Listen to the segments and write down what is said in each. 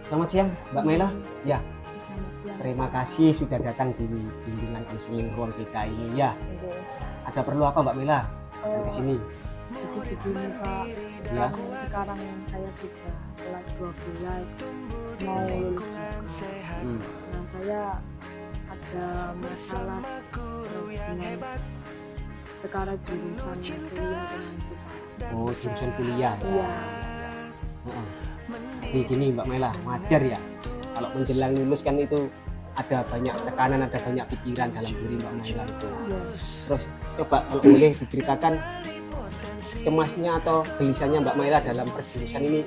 Selamat siang, Mbak Mela. Ya, Selamat siang. terima kasih sudah datang di bimbingan konseling ruang BK ini. Ya, Oke. ada perlu apa Mbak Mela datang ke sini? Jadi begini Pak, Ya. kan sekarang saya sudah kelas 12 mau lulus juga. Nah saya ada masalah dengan perkara jurusan kuliah dengan Pak. Oh, jurusan kuliah. Iya, Heeh. Jadi gini Mbak Mela, wajar ya. Kalau menjelang lulus kan itu ada banyak tekanan, ada banyak pikiran dalam diri Mbak Mela itu. iya. Terus coba kalau boleh diceritakan cemasnya atau gelisahnya Mbak Mela dalam perjurusan ini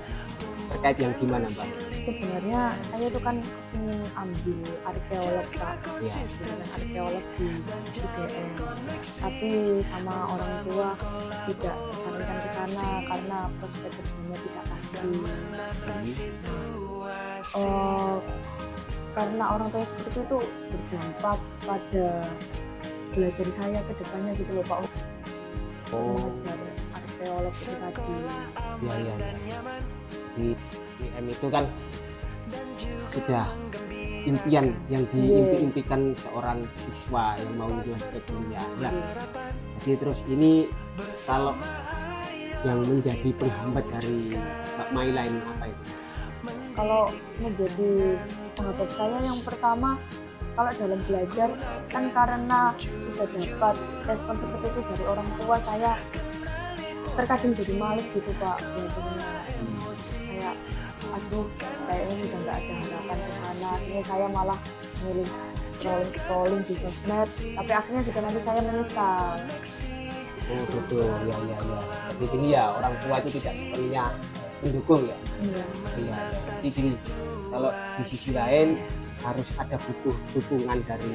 terkait yang gimana Mbak? Sebenarnya saya tuh kan ingin ambil arkeolog Pak, Ya. jurusan arkeolog di UGM. Tapi sama orang tua tidak disarankan ke sana karena prospek kerjanya tidak pasti. Karena orang tua seperti itu berdampak pada belajar saya ke depannya gitu loh Pak, Oh, mengejar arkeolog itu tadi. ya. Di IM itu kan sudah impian yang diimpi-impikan seorang siswa yang mau lanjut ke kuliah. Ya. Jadi terus ini kalau yang menjadi penghambat dari Mbak Maila ini apa itu? Kalau menjadi penghambat saya yang pertama, kalau dalam belajar kan karena sudah dapat respon seperti itu dari orang tua, saya terkadang jadi males gitu Pak belajarnya. Kayak aduh kayaknya udah nggak ada harapan ke sana, akhirnya saya malah milih scrolling di sosmed, tapi akhirnya juga nanti saya menyesal. Oh betul, ya. Jadi gini ya, orang tua itu tidak sepenuhnya mendukung ya. Iya. Iya. Jadi gini, kalau di sisi lain harus ada butuh dukungan dari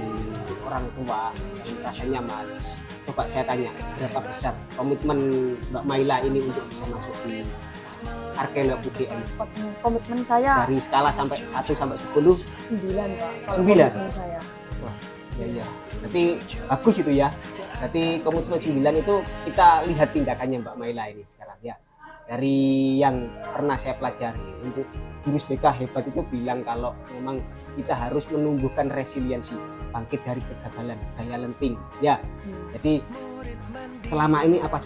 orang tua yang merasa nyaman. Coba saya tanya, seberapa besar komitmen Mbak Maila ini untuk bisa masuk di arkeolog UGM? Komitmen saya Dari skala sampai 1 sampai 10? 9 Pak. Kalau 9? komitmen saya. Wah, iya. Berarti bagus itu ya. Berarti komitmen 9 itu kita lihat tindakannya Mbak Maila ini sekarang ya. Dari yang pernah saya pelajari, untuk jurus BK hebat itu bilang kalau memang kita harus menumbuhkan resiliensi, bangkit dari kegagalan, daya lenting ya. Jadi selama ini apa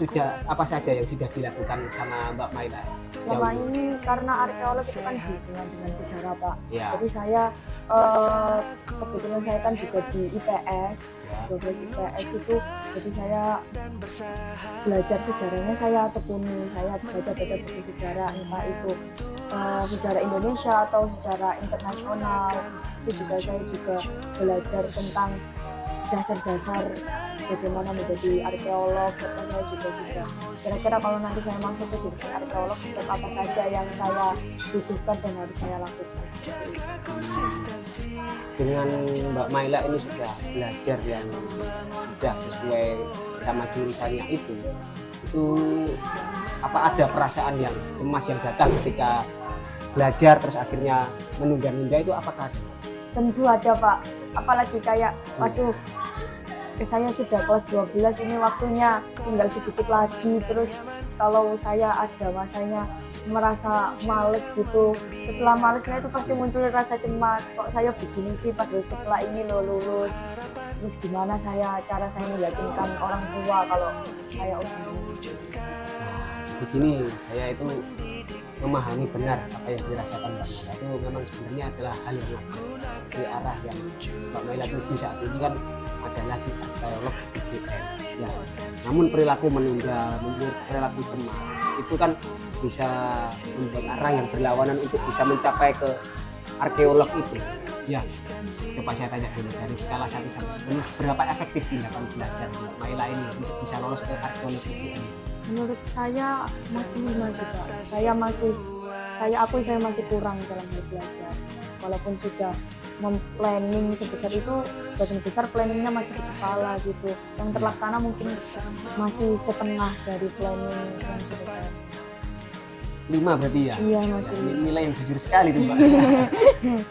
saja yang sudah dilakukan sama Mbak Maila? Selama ini karena arkeolog itu kan hubungan dengan sejarah Pak. Ya. Jadi saya kebetulan saya kan juga di IPS, Ya. 12 IPS itu, jadi saya belajar sejarahnya, saya tekuni, saya baca-baca buku sejarah, entah itu sejarah Indonesia atau sejarah internasional. Itu juga saya juga belajar tentang dasar-dasar bagaimana menjadi arkeolog, serta saya juga sudah kira-kira kalau nanti saya masuk ke jurusan arkeolog, step apa saja yang saya butuhkan dan harus saya lakukan seperti itu. Dengan Mbak Maila ini sudah belajar yang sudah sesuai sama jurusannya itu apa ada perasaan yang cemas yang datang ketika belajar terus akhirnya menunda-nunda itu apakah ada? Tentu ada Pak, apalagi kayak waduh saya sudah kelas 12 ini waktunya tinggal sedikit lagi, terus kalau saya ada masanya merasa males gitu, setelah malesnya itu pasti muncul rasa cemas, kok saya begini sih padahal setelah ini lulus, terus gimana cara saya meyakinkan orang tua kalau saya udah lulus. Begini, saya itu memahami benar apa yang dirasakan Mbak Maila, itu memang sebenarnya adalah hal yang wajar di arah yang Mbak Maila tuju saat ini kan adalah di arkeolog UGM ya. Namun perilaku menunda, perilaku cemas itu kan bisa membuat arah yang berlawanan untuk bisa mencapai ke arkeolog itu ya. Coba saya tanya dulu, dari skala 1 sampai 10 seberapa efektif tindakan belajar Mbak Maila ini untuk bisa lolos ke arkeolog UGM? Menurut saya masih Pak. Saya akui saya masih kurang dalam hal belajar. Walaupun sudah memplanning sebesar itu, sebagian besar planningnya masih di kepala gitu. Yang terlaksana mungkin masih setengah dari planning yang sudah saya. 5 berarti ya? Iya masih. Nilai yang jujur sekali tuh Mbak.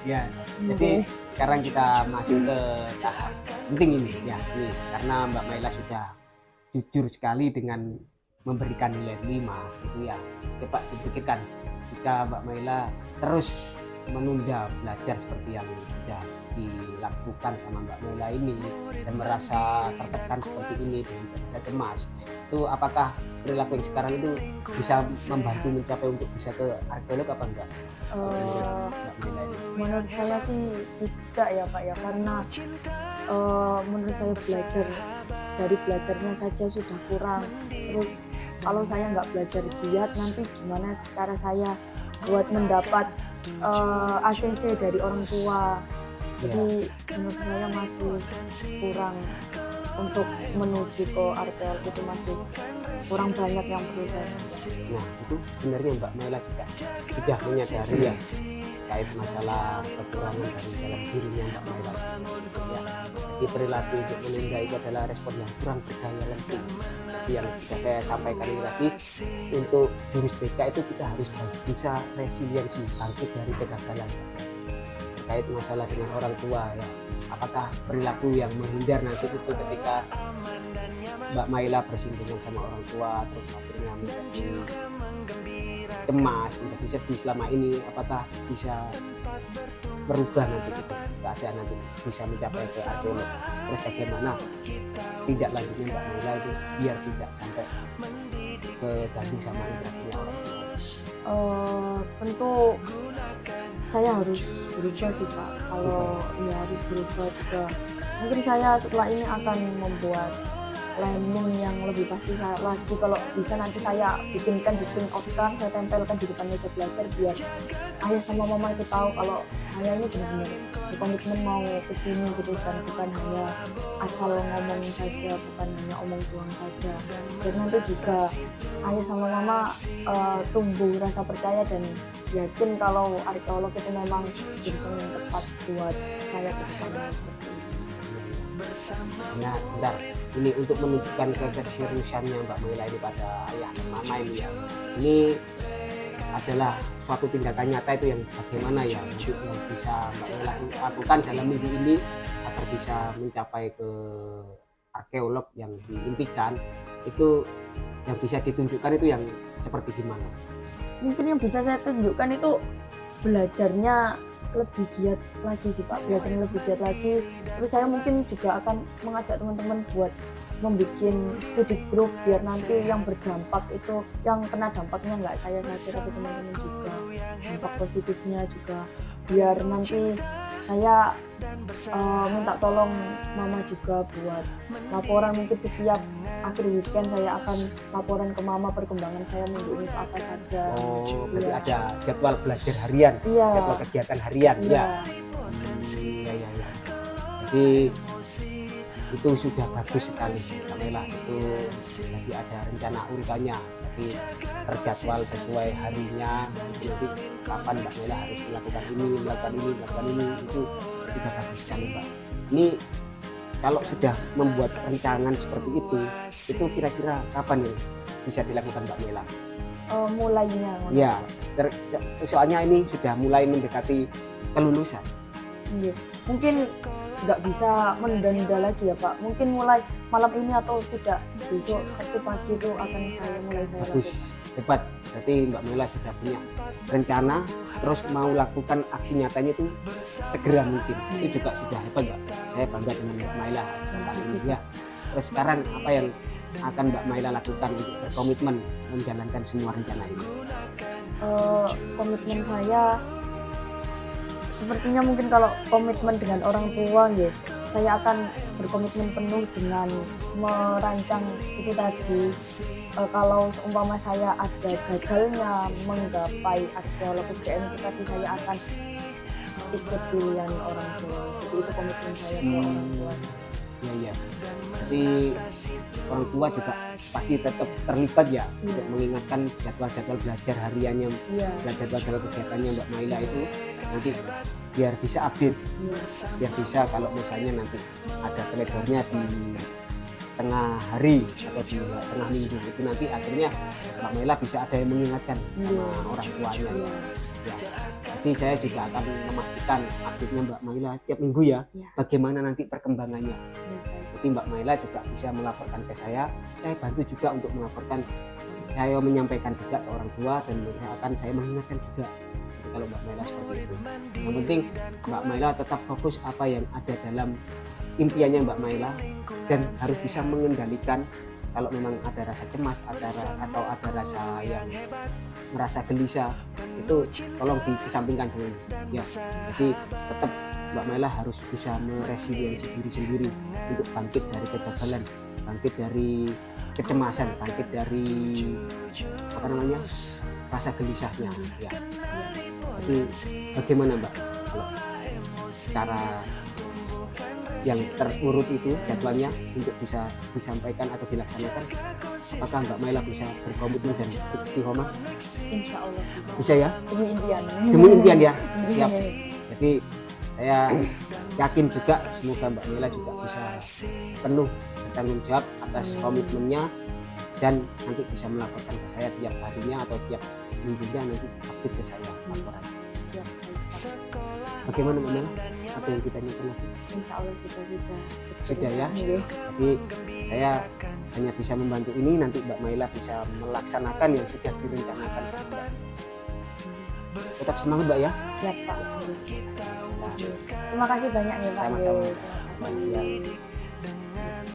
Ya, jadi sekarang kita masuk ke tahap penting ini ya. Ini karena Mbak Maila sudah jujur sekali dengan memberikan nilai 5 gitu ya. Coba dipikirkan jika Mbak Maila terus menunda belajar seperti yang sudah dilakukan sama Mbak Maila ini dan merasa tertekan seperti ini dengan rasa cemas, itu apakah perilaku yang sekarang itu bisa membantu mencapai untuk bisa ke arkeolog apa enggak? Mbak Maila ini. Menurut saya sih tidak ya Pak ya, karena menurut saya dari belajarnya saja sudah kurang. Terus kalau saya nggak belajar giat, nanti gimana cara saya buat mendapat ACC dari orang tua. Jadi menurut saya masih kurang untuk menuju ke arkeolog, itu masih kurang banyak yang perlu saya. Nah itu sebenarnya Mbak Maila juga sudah menyadari ya terkait masalah kekurangan dari dalam dirinya Mbak Maila. Ya, jadi perilaku untuk menunda itu adalah respon yang kurang berdaya lenting. Jadi yang sudah saya sampaikan ini tadi, untuk jurus BK itu kita harus bisa resiliensi, bangkit dari kegagalan. Terkait masalah dengan orang tua ya, apakah perilaku yang menghindar nanti itu ketika Mbak Maila bersinggungan sama orang tua terus akhirnya menjadi cemas, menjadi sedih selama ini, apakah bisa berubah nanti itu keadaan nanti bisa mencapai ke arkeolog? Terus bagaimana tidak lanjutnya Mbak Maila itu biar tidak sampai keganggu sama interaksinya orang tua? Tentu saya harus berubah sih Pak. Kalau ya harus berubah juga. Mungkin saya setelah ini akan membuat planning yang lebih pasti saya lagi. Kalau bisa nanti saya bikin outcome, saya tempelkan di depan meja belajar biar ayah sama mama itu tahu kalau saya ini benar-benar berkomitmen mau kesini gitu, dan bukan hanya asal ngomong saja, bukan hanya omong doang saja. Dan nanti juga ayah sama mama tumbuh rasa percaya dan yakin kalau arkeolog itu memang jurusan yang tepat buat saya ke depannya seperti itu. Nah sebentar, ini untuk menunjukkan keseriusannya Mbak Maila ini pada ayah dan mama ini ya, ini adalah suatu tindakan nyata itu yang bagaimana ya untuk yang bisa Mbak Maila lakukan dalam minggu ini agar bisa mencapai ke arkeolog yang diimpikan. Itu yang bisa ditunjukkan itu yang seperti gimana? Mungkin yang bisa saya tunjukkan itu belajarnya lebih giat lagi sih Pak, belajarnya lebih giat lagi. Terus saya mungkin juga akan mengajak teman-teman buat membuat studi grup biar nanti yang berdampak itu, yang kena dampaknya nggak saya saja tapi teman-teman juga, dampak positifnya juga, biar nanti saya minta tolong mama juga buat laporan. Mungkin setiap akhir weekend saya akan laporan ke mama perkembangan saya minggu ini apa saja. Berarti ada jadwal belajar harian, jadwal kegiatan harian ya. Iya. Jadi itu sudah bagus sekali Mbak Maila, itu jadi ada rencana urutannya, jadi terjadwal sesuai harinya. Jadi kapan Mbak Maila harus melakukan ini, itu sudah bagus sekali Mbak. Ini kalau sudah membuat rencangan seperti itu kira-kira kapan ya bisa dilakukan Mbak Maila? Mulainya ya, soalnya ini sudah mulai mendekati kelulusan. Iya, mungkin nggak bisa menunda-nunda lagi ya Pak. Mungkin mulai malam ini atau tidak besok Sabtu pagi itu akan saya lakukan. Bagus, hebat. Berarti Mbak Maila sudah punya rencana, terus mau lakukan aksi nyatanya itu segera mungkin. Itu juga sudah hebat Mbak. Saya bangga dengan Mbak Maila ya. Terus sekarang apa yang akan Mbak Maila lakukan untuk berkomitmen menjalankan semua rencana ini? Komitmen saya sepertinya mungkin kalau komitmen dengan orang tua ya, saya akan berkomitmen penuh dengan merancang itu tadi. Kalau seumpama saya ada gagalnya menggapai arkeolog UGM itu tadi, saya akan ikut pilihan orang tua. Jadi itu komitmen saya ke orang tua. Iya. Jadi orang tua juga pasti tetap terlibat ya untuk mengingatkan jadwal-jadwal belajar hariannya, jadwal-jadwal kegiatannya Mbak Maila itu nanti biar bisa update, biar bisa kalau misalnya nanti ada teledornya di tengah hari atau di tengah minggu itu nanti akhirnya Mbak Maila bisa ada yang mengingatkan sama orang tuanya ya. Jadi saya juga akan memastikan update-nya Mbak Maila tiap minggu ya, bagaimana nanti perkembangannya. Jadi Mbak Maila juga bisa melaporkan ke saya bantu juga untuk melaporkan, saya menyampaikan juga ke orang tua dan akan saya mengingatkan juga kalau Mbak Maila seperti itu. Yang penting Mbak Maila tetap fokus apa yang ada dalam impiannya Mbak Maila, dan harus bisa mengendalikan kalau memang ada rasa cemas atau ada rasa yang merasa gelisah, itu tolong dikesampingkan dulu ya. Jadi tetap Mbak Maila harus bisa meresiliensi diri sendiri untuk bangkit dari kegagalan, bangkit dari kecemasan, bangkit dari rasa gelisahnya ya. Jadi bagaimana Mbak kalau cara yang terurut itu jadwalnya untuk bisa disampaikan atau dilaksanakan, apakah Mbak Maila bisa berkomitmen dan istiqomah? Insya Allah Bisa ya? demi impian. Demi impian ya. Siap. Jadi saya yakin juga semoga Mbak Maila juga bisa penuh bertanggung jawab atas komitmennya, dan nanti bisa melaporkan ke saya tiap harinya atau tiap minggunya, nanti update ke saya laporan. Siap. Bagaimana Mbak Maila? Apa yang kita inginkan lagi? Insya Allah Sudah ya. Iya. Jadi saya hanya bisa membantu ini, nanti Mbak Maila bisa melaksanakan yang sudah direncanakan. Tetap semangat Mbak ya. Siap Pak. Terima kasih banyak ya Pak. Sama-sama. Terima kasih.